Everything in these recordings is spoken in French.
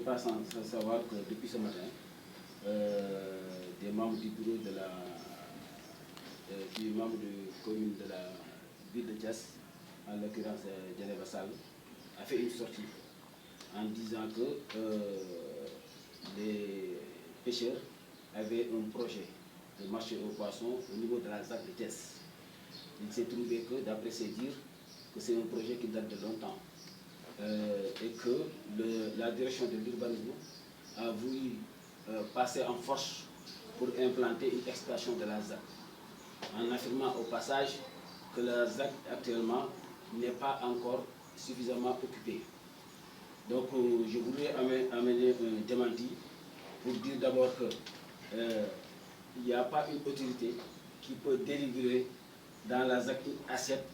pas sans savoir que depuis ce matin, des membres du bureau de la du membre de commune de la ville de Thiès, en l'occurrence Djeneba Sall, a fait une sortie en disant que les pêcheurs avaient un projet de marché aux poissons au niveau de la ZAC de Thiès. Il s'est trouvé que, d'après ses dires, que c'est un projet qui date de longtemps et que la direction de l'urbanisme a voulu passer en force pour implanter une exploitation de la ZAC, en affirmant au passage que la ZAC actuellement n'est pas encore suffisamment occupée. Donc je voudrais amener un démenti pour dire d'abord qu'il n'y a pas une autorité qui peut délivrer dans la ZAC une assiette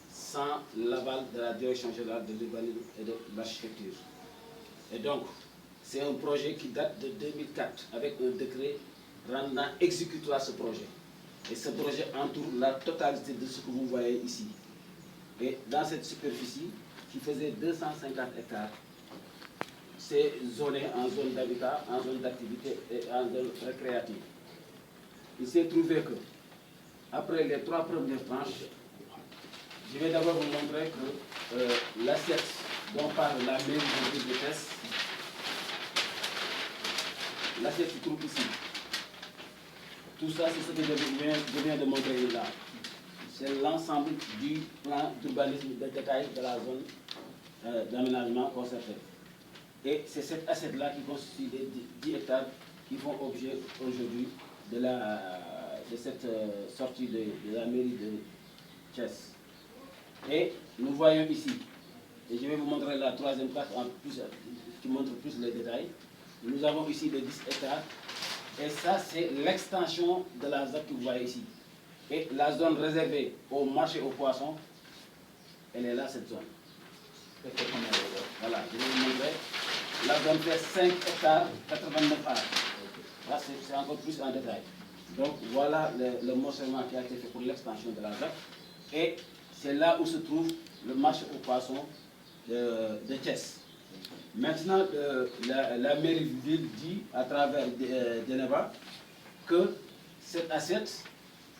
sans l'aval de la Direction générale de l'urbanisme et de l'architecture. Et donc, c'est un projet qui date de 2004 avec un décret rendant exécutoire ce projet. Et ce projet entoure la totalité de ce que vous voyez ici. Et dans cette superficie qui faisait 250 hectares, c'est zoné en zone d'habitat, en zone d'activité et en zone récréative. Il s'est trouvé que, après les 3 premières tranches, je vais d'abord vous montrer que l'assiette dont parle la mairie de ville de Thiès, l'assiette se trouve ici. Tout ça, c'est ce que je viens de montrer là. C'est l'ensemble du plan d'urbanisme de détail de la zone d'aménagement concerté. Et c'est cette assiette-là qui constitue les 10 hectares qui font objet aujourd'hui de cette sortie de la mairie de Thiès. Et nous voyons ici, et je vais vous montrer la 3e carte en plus, qui montre plus les détails. Nous avons ici les 10 hectares, et ça c'est l'extension de la ZAC que vous voyez ici. Et la zone réservée au marché aux poissons, elle est là, cette zone. Voilà, je vais vous montrer. La zone fait 5 hectares, 89 arts. Là, c'est encore plus en détail. Donc, voilà le morcellement qui a été fait pour l'extension de la ZAC. Et c'est là où se trouve le marché aux poissons de Thiès. Maintenant, la mairie ville dit, à travers Djeneba, que cette assiette,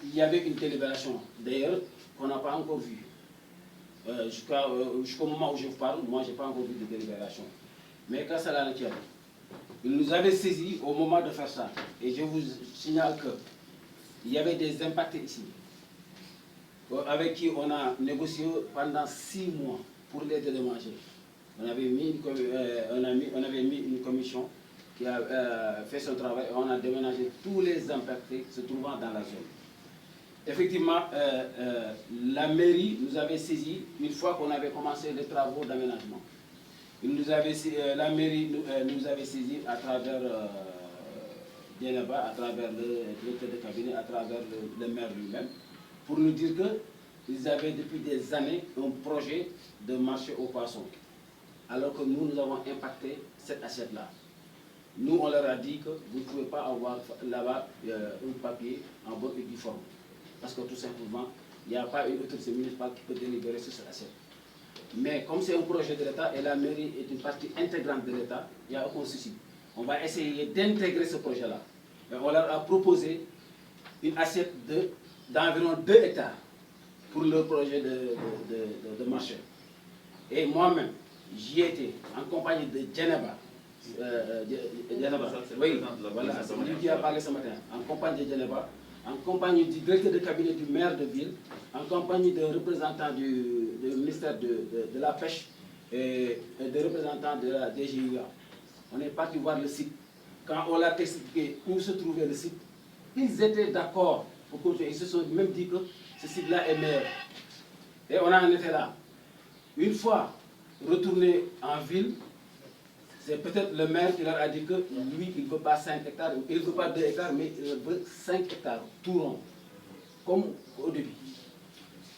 il y avait une délibération, d'ailleurs, qu'on n'a pas encore vue. Jusqu'au moment où je vous parle, moi, je n'ai pas encore vu de délibération. Mais quand cela ne tient, il nous avait saisi au moment de faire ça. Et je vous signale qu'il y avait des impactés ici, avec qui on a négocié pendant 6 mois pour les dédommager. On avait mis une commission qui a fait son travail et on a déménagé tous les impactés se trouvant dans la zone. Effectivement, la mairie nous avait saisi une fois qu'on avait commencé les travaux d'aménagement. La mairie nous avait saisi à travers Djeneba, à travers le directeur de cabinet, à travers le maire lui-même, pour nous dire qu'ils avaient depuis des années un projet de marché aux poissons. Alors que nous avons impacté cette assiette-là. Nous, on leur a dit que vous ne pouvez pas avoir là-bas un papier en bonne et due forme. Parce que tout simplement, il n'y a pas une autorité municipale qui peut délibérer sur cette assiette. Mais comme c'est un projet de l'État et la mairie est une partie intégrante de l'État, il n'y a aucun souci. On va essayer d'intégrer ce projet-là. On leur a proposé une assiette d'environ 2 hectares pour leur projet de marché. Et moi-même, j'y étais en compagnie de Djeneba. Oui, voilà, c'est lui qui a parlé ce matin. En compagnie de Djeneba, en compagnie du directeur de cabinet du maire de ville, en compagnie de représentants du ministère de la Pêche et de représentants de la DGIA. On est parti voir le site. Quand on l'a expliqué où se trouvait le site, ils étaient d'accord pour continuer. Ils se sont même dit que ce site-là est meilleur. Et on en était là. Une fois retourné en ville, c'est peut-être le maire qui leur a dit que lui, il ne veut pas 5 hectares, il ne veut pas 2 hectares, mais il veut 5 hectares, tout rond, comme au début.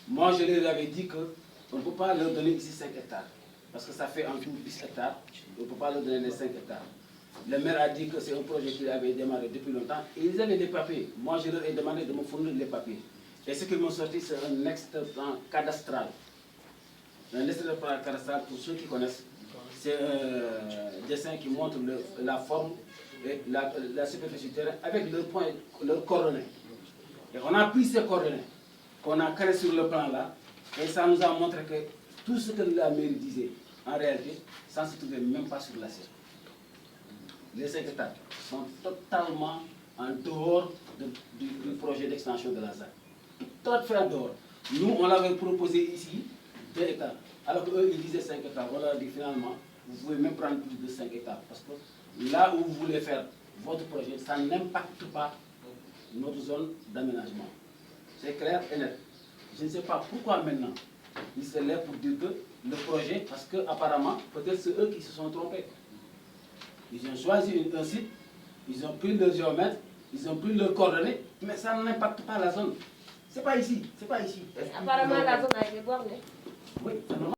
Moi, je leur avais dit qu'on ne peut pas leur donner ici 5 hectares, parce que ça fait en tout 10 hectares, on ne peut pas leur donner les 5 hectares. Le maire a dit que c'est un projet qu'il avait démarré depuis longtemps, et ils avaient des papiers. Moi, je leur ai demandé de me fournir les papiers. Et ce qu'ils m'ont sorti, c'est un extrait cadastral. Un extrait cadastral, pour ceux qui connaissent, c'est un dessin qui montre la forme et la superficie du terrain avec leurs points, leurs coordonnées. Et on a pris ces coordonnées qu'on a créées sur le plan là, et ça nous a montré que tout ce que la mairie disait, en réalité, ça ne se trouvait même pas sur l'assiette. Les 5 hectares sont totalement en dehors du projet d'extension de la ZAC. Tout à fait en dehors. Nous, on l'avait proposé ici, 2 hectares. Alors qu'eux, ils disaient 5 hectares. On leur a dit finalement, vous pouvez même prendre plus de 5 hectares. Parce que là où vous voulez faire votre projet, ça n'impacte pas notre zone d'aménagement. C'est clair et net. Je ne sais pas pourquoi maintenant ils se lèvent pour dire que le projet, parce qu'apparemment, peut-être c'est eux qui se sont trompés. Ils ont choisi un site, ils ont pris le géomètre, ils ont pris leurs coordonnées, mais ça n'impacte pas la zone. C'est pas ici, c'est pas ici. Apparemment, la zone a été bornée. Oui, c'est normal.